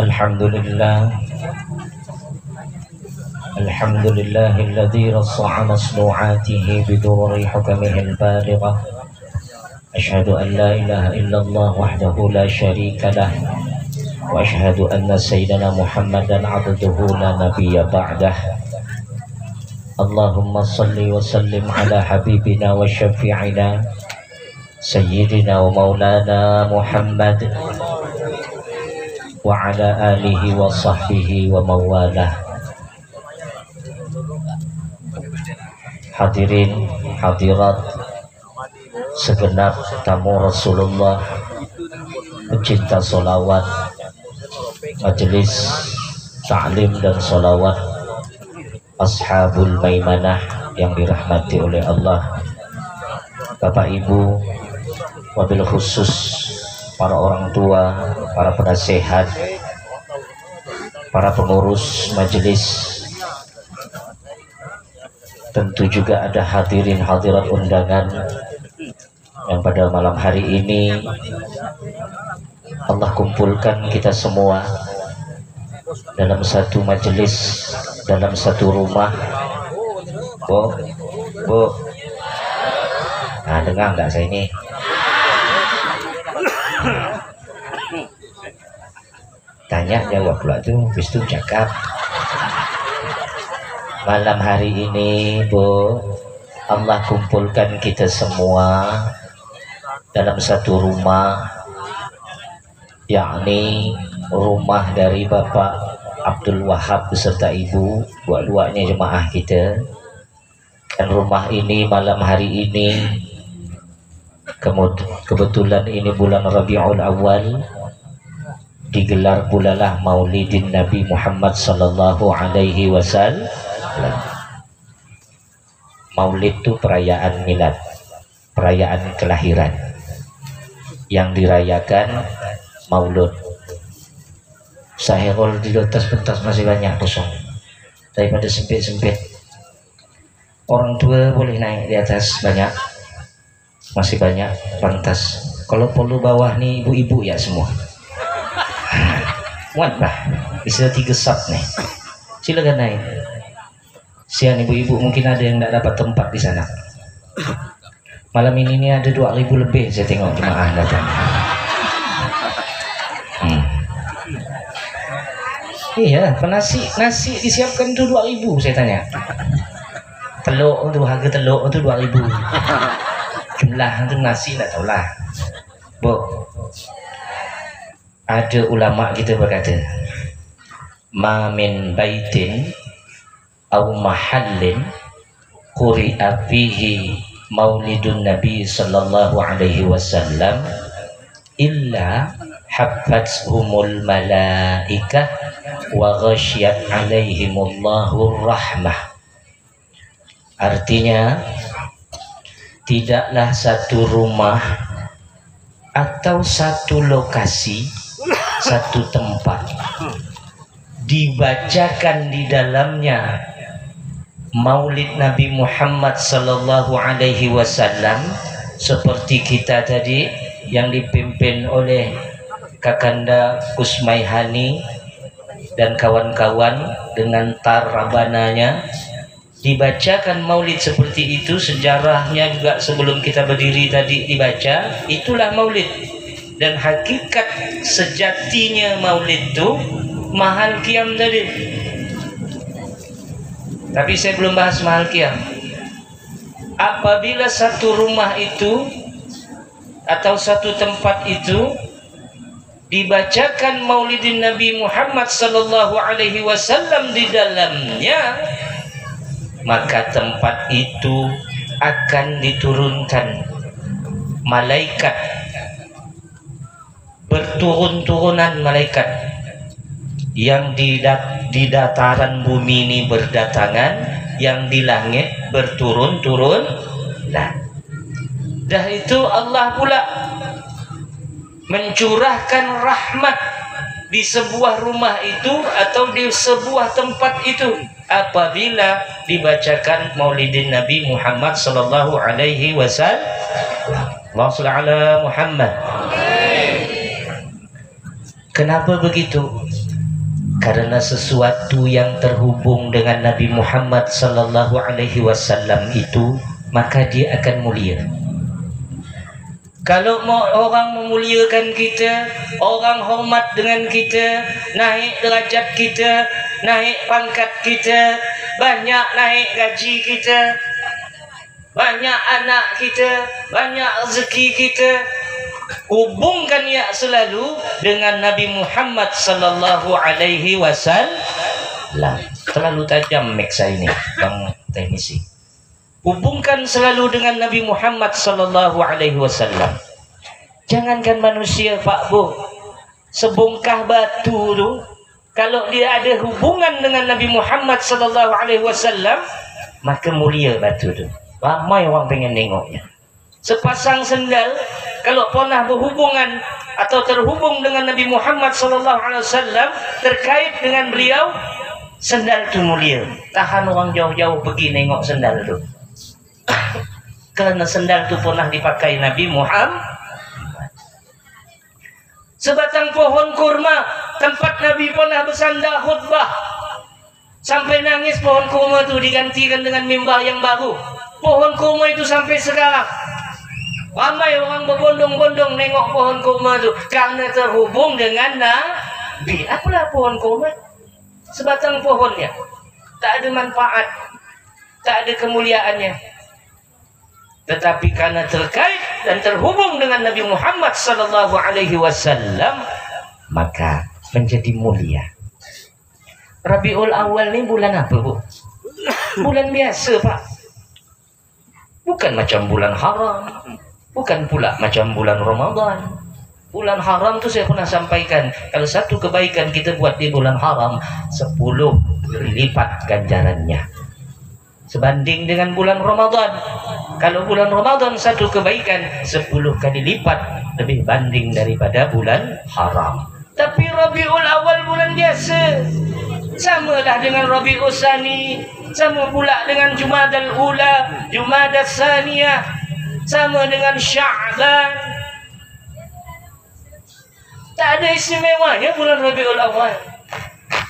Alhamdulillah Alhamdulillahilladzi rasa'a masnu'atihi bidurri hukmihil balighah. Asyhadu an la ilaha illallah wahdahu la syarika lah wa asyhadu anna sayyidana Muhammadan abduhu la nabiyya ba'dah. Allahumma salli wa sallim ala habibina wa syafi'ina sayyidina wa maulana Muhammad wa ala alihi wa sahbihi wa mawalah. Hadirin hadirat segenap tamu Rasulullah, pecinta solawat, majelis ta'lim dan solawat, ashabul maimanah yang dirahmati oleh Allah, Bapak Ibu, wabil khusus para orang tua, para penasehat, para pengurus majelis. Tentu juga ada hadirin hadirat undangan yang pada malam hari ini Allah kumpulkan kita semua dalam satu majelis, dalam satu rumah. Bu, nah dengar nggak saya ini? Tanya jawab pula tuh, habis itu cakap. Malam hari ini, Bu, Allah kumpulkan kita semua dalam satu rumah, yakni rumah dari Bapak Abdul Wahab beserta Ibu, dua-duanya jemaah kita. Dan rumah ini malam hari ini, kebetulan ini bulan Rabiul Awal, digelar pulalah Maulidin Nabi Muhammad sallallahu alaihi wasallam. Maulid itu perayaan milad, perayaan kelahiran yang dirayakan maulud. Saya kalau di atas pentas masih banyak kosong, daripada sempit-sempit. Orang tua boleh naik di atas, banyak, masih banyak pantas. Kalau perlu bawah nih ibu-ibu ya semua. Muat lah, bisa 3 sub nih. Silakan naik. Sian ibu-ibu mungkin ada yang tidak dapat tempat di sana. Malam ini ada 2.000 lebih saya tengok jemaah datang. Iya, nasi disiapkan tuh 2.000 saya tanya. Telur tu, harga telur tu 2.000. Jumlah tu nasi tak tahulah. Bu, ada ulama kita berkata, ma min baitin aw mahallin quri'a fihi maulidun nabi sallallahu alaihi wasallam illa habbathumul malaikah wa ghasyiyat alaihimullahu rahmah. Artinya, tidaklah satu rumah atau satu lokasi, satu tempat dibacakan di dalamnya Maulid Nabi Muhammad sallallahu alaihi wasallam seperti kita tadi yang dipimpin oleh Kakanda Kusmaihani dan kawan-kawan dengan tar rabananya, dibacakan maulid seperti itu. Sejarahnya juga sebelum kita berdiri tadi dibaca, itulah maulid. Dan hakikat sejatinya maulid itu mahal qiyam tadi. Tapi saya belum bahas mahal qiyam. Apabila satu rumah itu atau satu tempat itu dibacakan maulidin Nabi Muhammad sallallahu alaihi wasallam di dalamnya, maka tempat itu akan diturunkan malaikat, berturun-turunan malaikat yang di dataran bumi ini berdatangan, yang di langit berturun-turun. Dah itu Allah pula mencurahkan rahmat di sebuah rumah itu atau di sebuah tempat itu apabila dibacakan maulidin Nabi Muhammad sallallahu alaihi wasallam. Allahumma shalli ala Muhammad. Kenapa begitu? Karena sesuatu yang terhubung dengan Nabi Muhammad sallallahu alaihi wasallam itu, maka dia akan mulia. Kalau mau orang memuliakan kita, orang hormat dengan kita, naik derajat kita, naik pangkat kita, banyak naik gaji kita, banyak anak kita, banyak rezeki kita, hubungkan ya selalu dengan Nabi Muhammad sallallahu alaihi wasallam. Terlalu tajam mic saya ini, Bang teknisi. Hubungkan selalu dengan Nabi Muhammad sallallahu alaihi wasallam. Jangankan manusia, Pak Bu, sebongkah batu tu, kalau dia ada hubungan dengan Nabi Muhammad sallallahu alaihi wasallam, maka mulia batu tu. Ramai orang pengen tengoknya. Sepasang sendal kalau pernah berhubungan atau terhubung dengan Nabi Muhammad sallallahu alaihi wasallam, terkait dengan beliau, sendal tu mulia. Tahan orang jauh-jauh pergi nengok sendal tu. Karena sendal itu pernah dipakai Nabi Muhammad. Sebatang pohon kurma, tempat Nabi pernah bersandar khutbah, sampai nangis pohon kurma itu digantikan dengan mimbar yang baru. Pohon kurma itu sampai sekarang ramai orang berbondong-bondong nengok pohon kurma itu, karena terhubung dengan Nabi. Apalah pohon kurma? Sebatang pohonnya, tak ada manfaat, tak ada kemuliaannya. Tetapi karena terkait dan terhubung dengan Nabi Muhammad sallallahu alaihi wasallam, maka menjadi mulia. Rabiul Awal ni bulan apa, Bu? Bulan biasa, Pak. Bukan macam bulan haram, bukan pula macam bulan Ramadan. Bulan haram tu saya pernah sampaikan, kalau satu kebaikan kita buat di bulan haram, 10 lipat ganjarannya sebanding dengan bulan Ramadan. Kalau bulan Ramadan satu kebaikan 10 kali lipat lebih banding daripada bulan haram. Tapi Rabiul Awal bulan biasa, samalah dengan Rabiul Tsani, sama pula dengan Jumadal Ula, Jumadas Tsaniyah, sama dengan Sya'ban. Tak ada istimewanya bulan Rabiul Awal.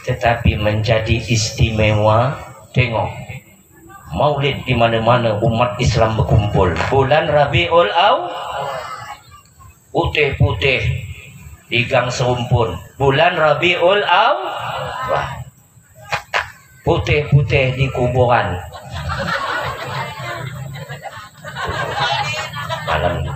Tetapi menjadi istimewa, tengok Maulid di mana-mana umat Islam berkumpul. Bulan Rabiul Awal, putih-putih di gang serumpun. Bulan Rabiul Awal, putih-putih di kuburan. Malam ini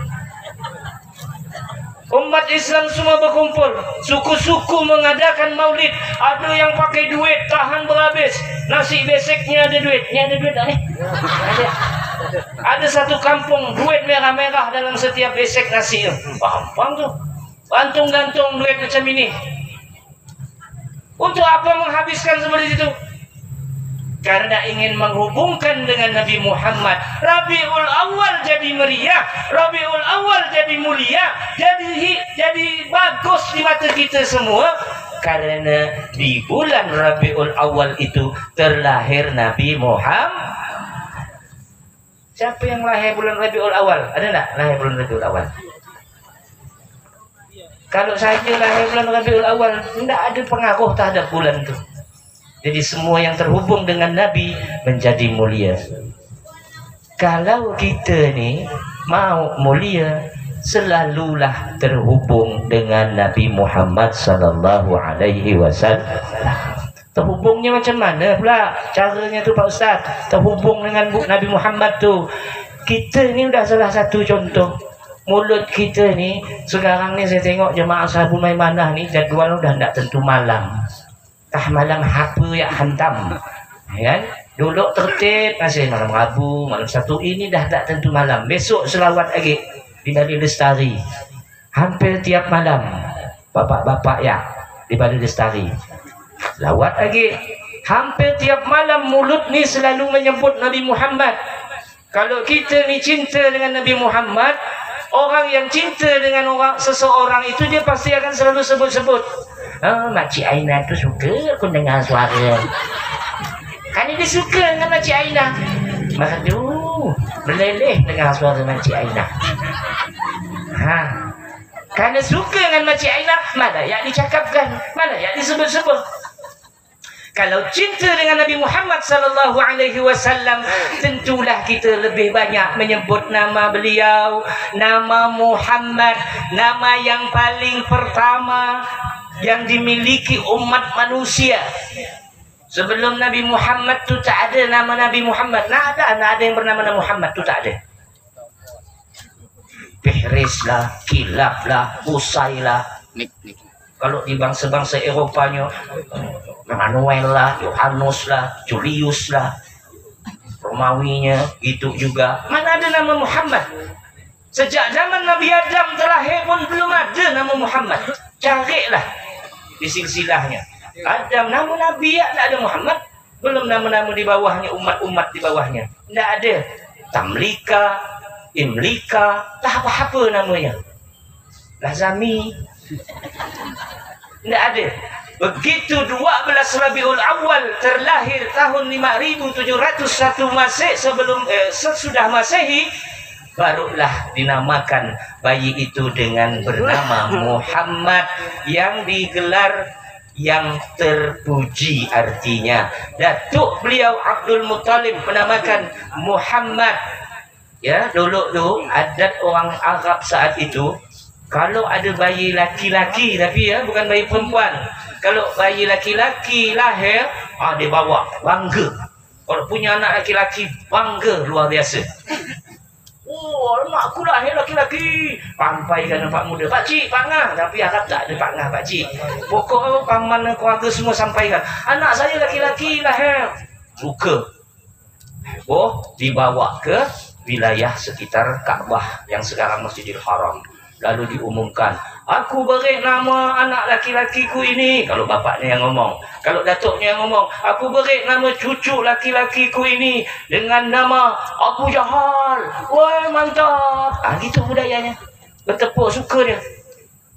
umat Islam semua berkumpul, suku-suku mengadakan maulid. Ada yang pakai duit, tahan berhabis. Nasi beseknya ada duit. Ini ada duit tak ni? Ada. Ada satu kampung duit merah-merah dalam setiap besek nasi. Paham tu? Gantung-gantung duit macam ini. Untuk apa menghabiskan seperti itu? Karena ingin menghubungkan dengan Nabi Muhammad. Rabiul Awal jadi meriah, Rabiul Awal jadi mulia, jadi bagus di mata kita semua. Karena di bulan Rabiul Awal itu terlahir Nabi Muhammad. Siapa yang lahir bulan Rabiul Awal? Ada tak lahir bulan Rabiul Awal? Kalau saja lahir bulan Rabiul Awal, tidak ada pengaruh terhadap bulan itu. Jadi semua yang terhubung dengan Nabi menjadi mulia. Kalau kita ni mau mulia, selalulah terhubung dengan Nabi Muhammad sallallahu alaihi wasallam. Terhubungnya macam mana pula caranya tu, Pak Ustaz? Terhubung dengan Nabi Muhammad tu, kita ni dah salah satu contoh. Mulut kita ni sekarang ni saya tengok jemaah Sahabul Maimanah ni jadual dah tak tentu malam. Malam apa yang hantam, kan? Dulu tertib masih malam Rabu, malam Sabtu, ini dah tak tentu malam. Besok selawat lagi di Balai Lestari, hampir tiap malam. Bapak-bapak ya di Balai Lestari selawat lagi, hampir tiap malam. Mulut ni selalu menyebut Nabi Muhammad. Kalau kita ni cinta dengan Nabi Muhammad, orang yang cinta dengan seseorang itu, dia pasti akan selalu sebut-sebut. Makcik Aina tu suka aku dengar suara. Kan dia suka dengan Makcik Aina. Maka tu meleleh dengar suara Makcik Aina. Kerana suka dengan Makcik Aina, mana yang dicakapkan, mana yang disebut-sebut. Kalau cinta dengan Nabi Muhammad sallallahu alaihi wasallam, tentulah kita lebih banyak menyebut nama beliau, nama Muhammad, nama yang paling pertama yang dimiliki umat manusia. Sebelum Nabi Muhammad tu tak ada nama Nabi Muhammad. Nak ada yang bernama Nabi Muhammad tu tak ada. Fihris lah, Kilab lah, Usai lah. Kalau di bangsa-bangsa Eropanya, Manuel lah, Yohanes lah, Julius lah, Romawinya itu juga. Mana ada nama Muhammad? Sejak zaman Nabi Adam terlahir pun belum ada nama Muhammad. Carilah di silsilahnya. Adam, nama Nabi ya, tak ada Muhammad. Belum nama-nama di bawahnya, umat-umat di bawahnya. Tak ada. Tamlika, Imlika, tak apa-apa namanya. Lazami. Tidak ada. Begitu 12 Rabiul Awal terlahir tahun 5701 Masih sesudah Masehi, barulah dinamakan bayi itu dengan bernama Muhammad, yang digelar yang terpuji artinya. Datuk beliau Abdul Muttalib menamakan Muhammad. Ya, dulu adat orang Arab saat itu, kalau ada bayi laki-laki, tapi ya bukan bayi perempuan. Kalau bayi laki-laki lahir, dia bawa bangga. Kalau punya anak laki-laki, bangga luar biasa. Oh, mak aku lahir laki-laki. Sampaikan pak muda, pak cik, pak ngah. Tapi Arab tak ada pak ngah, pak cik. Pokok paman keluarga semua sampaikan, anak saya laki-laki lahir. Suka. Oh, dibawa ke wilayah sekitar Kaabah yang sekarang Masjidil Haram. Lalu diumumkan, aku beri nama anak laki-lakiku ini. Kalau bapaknya yang ngomong, kalau datuknya yang ngomong, aku beri nama cucu laki-lakiku ini dengan nama Abu Jahal. Wah, mantap. Gitu budayanya. Bertepuk suka dia.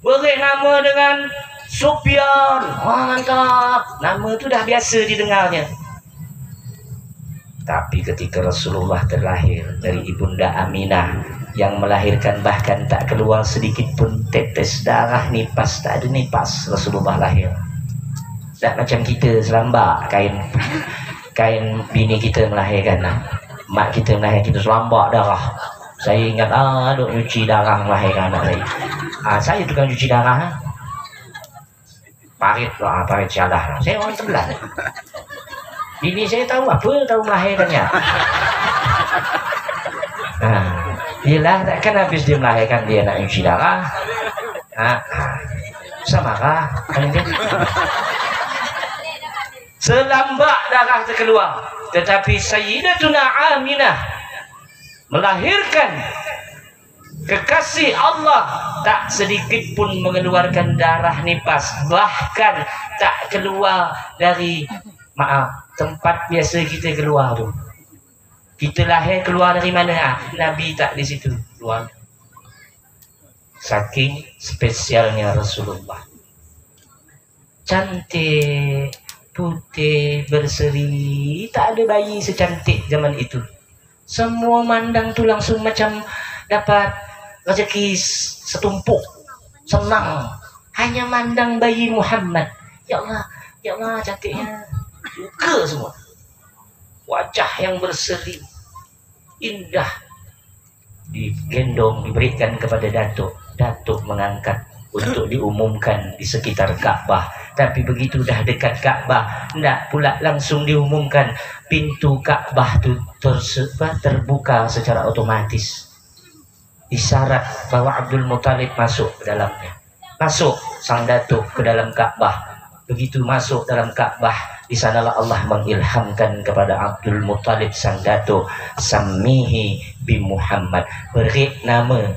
Beri nama dengan Sufyan. Wah, mantap. Nama tu dah biasa didengarnya. Tapi ketika Rasulullah terlahir dari Ibunda Aminah, yang melahirkan bahkan tak keluar sedikit pun tetes darah nipas, tak ada nipas, Rasulullah lahir. Tak macam kita selambak kain bini kita melahirkan. Mak kita melahirkan, kita selambak darah. Saya ingat duk cuci darah melahirkan anak saya. Saya tukang cuci darah. Parit syadah. Saya orang sebelah. Bini saya tahu apa, tahu melahirkannya. Yelah, takkan habis dia melahirkan dia nak cuci darah. Samarah. Selambak darah terkeluar. Tetapi Sayyidatuna Aminah melahirkan kekasih Allah, tak sedikit pun mengeluarkan darah nipas. Bahkan tak keluar dari tempat biasa kita keluar tu. Kita lahir keluar dari mana? Nabi tak di situ keluar. Saking spesialnya Rasulullah. Cantik, putih, berseri. Tak ada bayi secantik zaman itu. Semua mandang tu langsung macam dapat rezeki setumpuk. Senang. Hanya mandang bayi Muhammad. Ya Allah cantiknya. Suka semua. Wajah yang berseri, indah, digendong, diberikan kepada Datuk. Datuk mengangkat untuk diumumkan di sekitar Kaabah. Tapi begitu dah dekat Kaabah, tidak pula langsung diumumkan. Pintu Kaabah itu terbuka secara otomatis. Isyarat bahwa Abdul Muttalib masuk ke dalamnya. Masuk sang Datuk ke dalam Kaabah. Begitu masuk dalam Kaabah, di sanalah Allah mengilhamkan kepada Abdul Muttalib sang datuk, Sammihi bi Muhammad, beri nama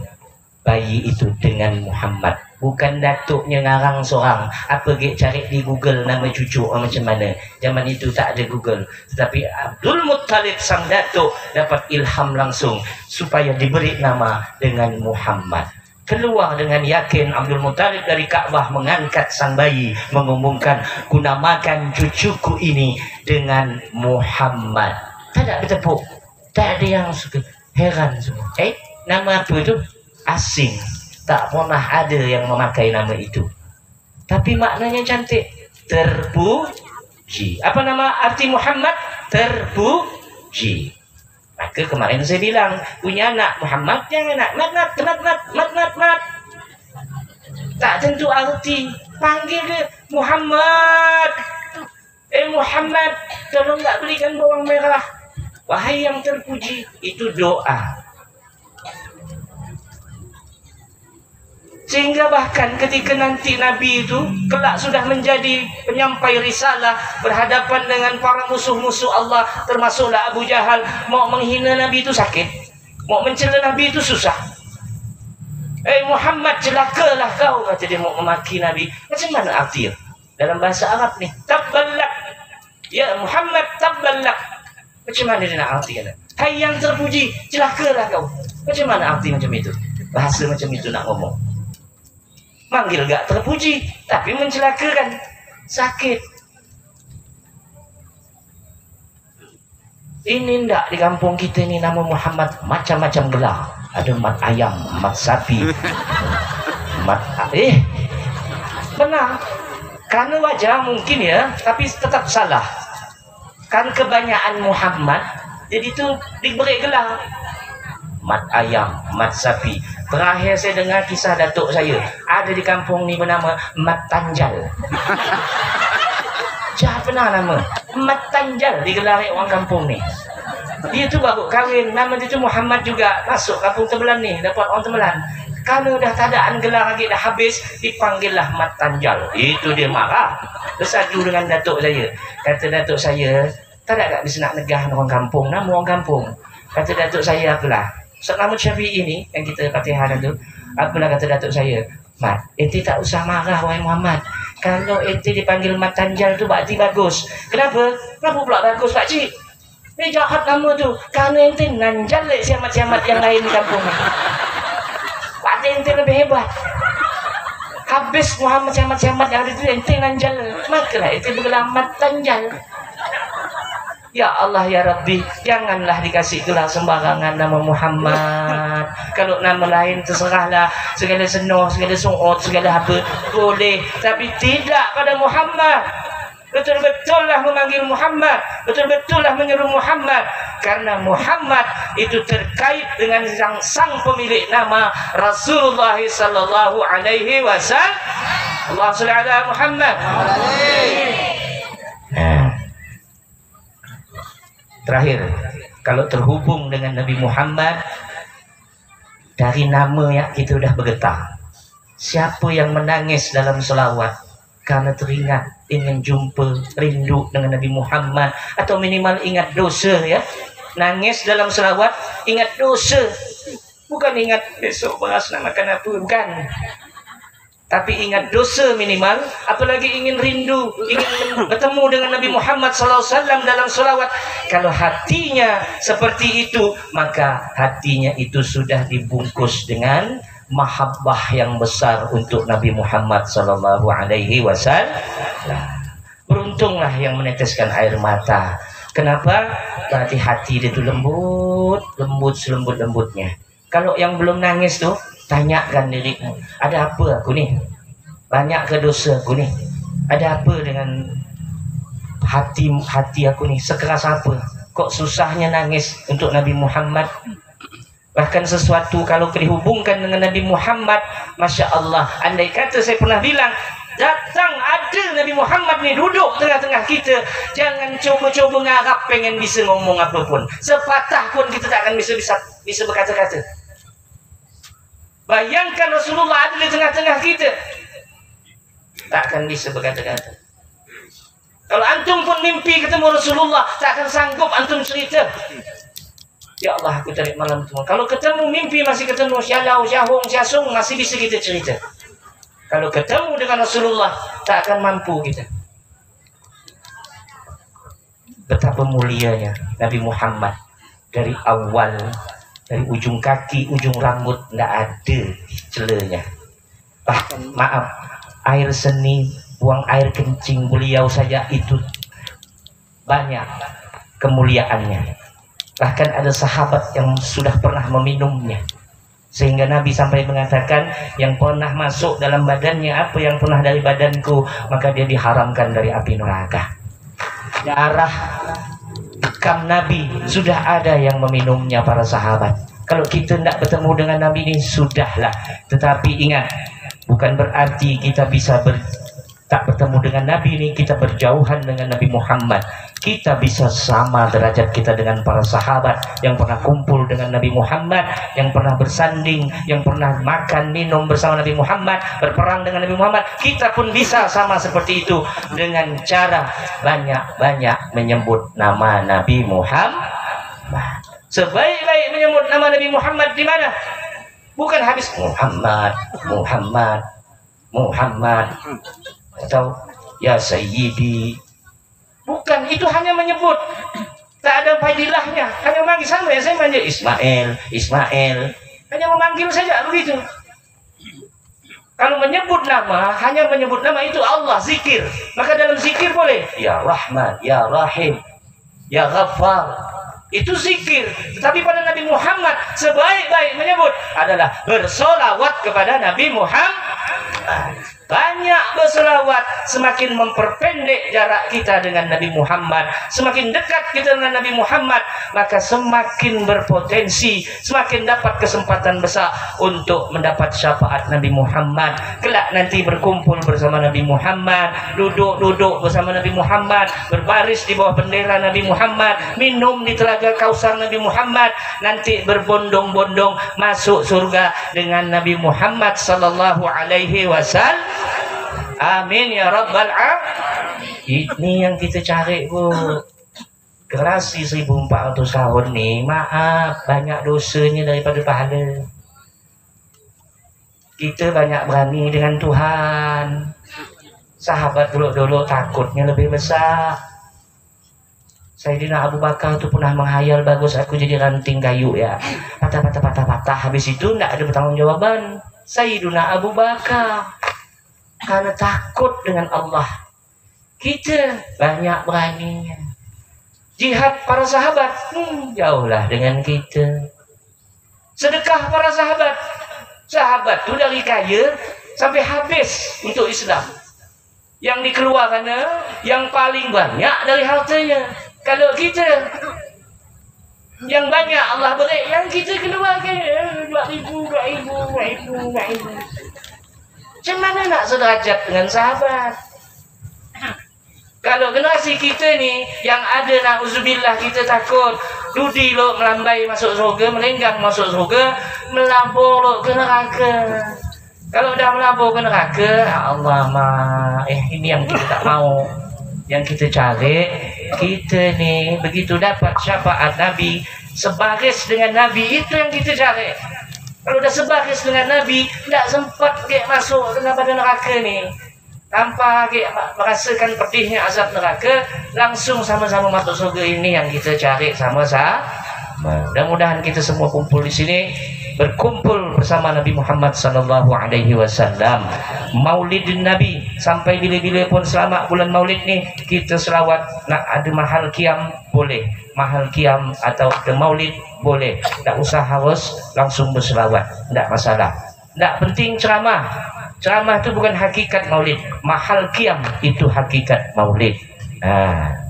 bayi itu dengan Muhammad. Bukan datuknya ngarang seorang, apa cari di Google nama cucu macam mana. Zaman itu tak ada Google. Tetapi Abdul Muttalib sang datuk dapat ilham langsung supaya diberi nama dengan Muhammad. Keluar dengan yakin Abdul Muttalib dari Kaabah, mengangkat sang bayi, mengumumkan, kunamakan cucuku ini dengan Muhammad. Tak ada bertepuk, tak ada yang suka. Heran semua. Nama apa itu? Asing. Tak pernah ada yang memakai nama itu. Tapi maknanya cantik. Apa nama arti Muhammad? Terpuji. Maka kemarin saya bilang, punya anak Muhammad, yang anak mat. Tak tentu arti. Panggil dia Muhammad. Muhammad, tolong tak belikan bawang merah. Wahai yang terpuji. Itu doa. Sehingga bahkan ketika nanti Nabi itu kelak sudah menjadi penyampai risalah, berhadapan dengan para musuh-musuh Allah, termasuklah Abu Jahal, mau menghina Nabi itu sakit, mau mencela Nabi itu susah. Muhammad, celakalah kau, kata dia, mau memaki Nabi. Macam mana artinya dalam bahasa Arab nih? Tabbalak, ya Muhammad, tabbalak. Macam mana dia nak artikan? Hai yang terpuji, celakalah kau. Macam mana arti macam itu? Bahasa macam itu nak ngomong. Manggil gak terpuji, tapi mencelakakan, sakit. Ini ndak di kampung kita ini nama Muhammad macam-macam gelar. Ada mat ayam, mat sapi, benar. Karena wajar mungkin ya, tapi tetap salah. Kan kebanyakan Muhammad, jadi itu diberi gelar. Mat ayam, mat sapi. Terakhir saya dengar kisah datuk saya, ada di kampung ni bernama Mat Tanjal. Jahat benar nama Mat Tanjal, digelari orang kampung ni. Dia tu baru kahwin, nama dia tu Muhammad juga, masuk kampung Tebelan ni, dapat orang Tebelan. Kalau dah tak ada gelar lagi, dah habis, dipanggillah Mat Tanjal. Itu dia marah, bersaju dengan datuk saya. Kata datuk saya, tak ada tak bisa nak negah orang kampung, nama orang kampung. Kata datuk saya, apalah Selama Syafi'i ini yang kita Fatihah tu, apalah kata datuk saya, Mat, ente tak usah marah wahai Muhammad. Kalau ente dipanggil Mat Tanjal tu berarti bagus. Kenapa? Kenapa pula bagus Pak Cik? Ini jahat nama tu. Kerana ente nanjal siamat-siamat yang lain di kampung ni. Berarti ente lebih hebat. Habis Muhammad siamat-siamat yang ada tu, ente nanjal. Makalah ente bergelar Mat Tanjal. Ya Allah ya Rabbi, janganlah dikasih gelar sembarangan nama Muhammad. Kalau nama lain terserahlah, segala senoh, segala su'ud, segala apa boleh, tapi tidak pada Muhammad. Betul-betullah memanggil Muhammad, betul-betullah menyeru Muhammad, karena Muhammad itu terkait dengan sang pemilik nama Rasulullah sallallahu alaihi wasallam. Allahumma shalli ala Muhammad. Terakhir, kalau terhubung dengan Nabi Muhammad, dari nama ya kita sudah bergetar. Siapa yang menangis dalam selawat karena teringat ingin jumpa, rindu dengan Nabi Muhammad, atau minimal ingat dosa ya, nangis dalam selawat, ingat dosa, bukan ingat besok bahas nak makan apa, bukan. Tapi ingat dosa minimal, apalagi ingin rindu, ingin bertemu dengan Nabi Muhammad SAW dalam selawat. Kalau hatinya seperti itu, maka hatinya itu sudah dibungkus dengan mahabbah yang besar untuk Nabi Muhammad SAW. Beruntunglah yang meneteskan air mata. Kenapa? Berarti hati dia itu lembut, selembut-lembutnya. Kalau yang belum nangis tuh, tanyakan dirimu, ada apa aku ni? Banyak ke dosa aku ni? Ada apa dengan hati aku ni? Sekeras apa? Kok susahnya nangis untuk Nabi Muhammad? Bahkan sesuatu kalau dihubungkan dengan Nabi Muhammad, Masya Allah, andai kata saya pernah bilang, datang ada Nabi Muhammad ni duduk tengah-tengah kita, jangan coba-coba ngarap pengen bisa ngomong apapun. Sepatah pun kita tak akan bisa berkata-kata. Bayangkan Rasulullah ada di tengah-tengah kita, tak akan bisa berkata-kata. Kalau antum pun mimpi ketemu Rasulullah, tak akan sanggup antum cerita. Ya Allah, aku tarik malam itu. Kalau ketemu mimpi masih ketemu Syalau, Syahung, Syasung, masih bisa kita cerita. Kalau ketemu dengan Rasulullah, tak akan mampu kita. Betapa mulianya Nabi Muhammad. Dari awal, dari ujung kaki, ujung rambut, tidak ada celanya. Bahkan maaf, air seni, buang air kencing beliau saja itu banyak kemuliaannya. Bahkan ada sahabat yang sudah pernah meminumnya, sehingga Nabi sampai mengatakan, yang pernah masuk dalam badannya apa yang pernah dari badanku, maka dia diharamkan dari api neraka. darah bekam Nabi sudah ada yang meminumnya para sahabat. Kalau kita tidak bertemu dengan Nabi ini sudahlah. Tetapi ingat, bukan berarti kita bisa tak bertemu dengan Nabi ini kita berjauhan dengan Nabi Muhammad. Kita bisa sama derajat kita dengan para sahabat yang pernah kumpul dengan Nabi Muhammad, yang pernah bersanding, yang pernah makan minum bersama Nabi Muhammad, berperang dengan Nabi Muhammad. Kita pun bisa sama seperti itu dengan cara banyak-banyak menyebut nama Nabi Muhammad. Sebaik-baik menyebut nama Nabi Muhammad di mana? Bukan habis Muhammad, Muhammad, Muhammad, atau ya Sayyidi. Bukan, itu hanya menyebut, tak ada faedahnya. Hanya memanggil sama ya, saya manggil Ismail, Ismail, hanya memanggil saja begitu. Kalau menyebut nama, hanya menyebut nama itu Allah, zikir. Maka dalam zikir boleh ya Rahman, ya Rahim, ya Ghaffar, itu zikir. Tetapi pada Nabi Muhammad sebaik-baik menyebut adalah bersolawat kepada Nabi Muhammad. Banyak berselawat, semakin memperpendek jarak kita dengan Nabi Muhammad, semakin dekat kita dengan Nabi Muhammad, maka semakin berpotensi, semakin dapat kesempatan besar untuk mendapat syafaat Nabi Muhammad. Kelak nanti berkumpul bersama Nabi Muhammad, duduk-duduk bersama Nabi Muhammad, berbaris di bawah bendera Nabi Muhammad, minum di telaga Kausar Nabi Muhammad, nanti berbondong-bondong masuk surga dengan Nabi Muhammad sallallahu alaihi wasallam. Amin ya rabbal alamin. Ini yang kita cari, Bu. Generasi 1400 tahun nih, maaf, banyak dosanya daripada pahala. Kita banyak berani dengan Tuhan. Sahabat dulu takutnya lebih besar. Sayyidina Abu Bakar itu pernah menghayal, bagus aku jadi ranting kayu ya, patah. Habis itu tidak ada pertanggungjawaban. Sayyidina Abu Bakar karena takut dengan Allah. Kita banyak beraninya. Jihad para sahabat, jauhlah dengan kita. Sedekah para sahabat. Sahabat itu dari kaya sampai habis untuk Islam. Yang dikeluarkan yang paling banyak dari hartanya. Kalau kita yang banyak Allah beri, yang kita keluarkan 2.000. Macam mana nak sederajat dengan sahabat? Kalau generasi kita ni yang ada na'udzubillah, kita takut dudi lo melambai masuk surga, melenggang masuk surga, melabur lo ke neraka. Kalau dah melabur ke neraka, Allah ini yang kita tak mau. Yang kita cari, kita ni begitu dapat syafaat Nabi, sebaris dengan Nabi, itu yang kita cari. Kalau dah sebaris dengan Nabi, tak sempat masuk dengan pada neraka ni, tanpa merasakan pedihnya azab neraka, langsung sama-sama masuk surga. Ini yang kita cari sama-sama. Mudah-mudahan kita semua kumpul di sini, berkumpul bersama Nabi Muhammad sallallahu alaihi wasallam. Maulidin Nabi sampai bila-bila pun selama bulan Maulid ni kita selawat. Nak ada mahal qiyam boleh, mahal qiyam atau ada Maulid boleh, tak usah harus langsung berselawat, tak masalah. Tak penting ceramah. Ceramah itu bukan hakikat Maulid. Mahal qiyam itu hakikat Maulid.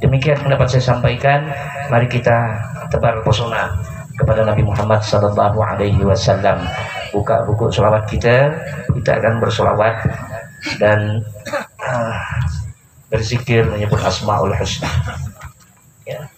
Demikian yang dapat saya sampaikan. Mari kita tebar pesona kepada Nabi Muhammad sallallahu alaihi wasallam. Buka buku selawat kita akan berselawat dan berzikir menyebut Asmaul Husna. Ya.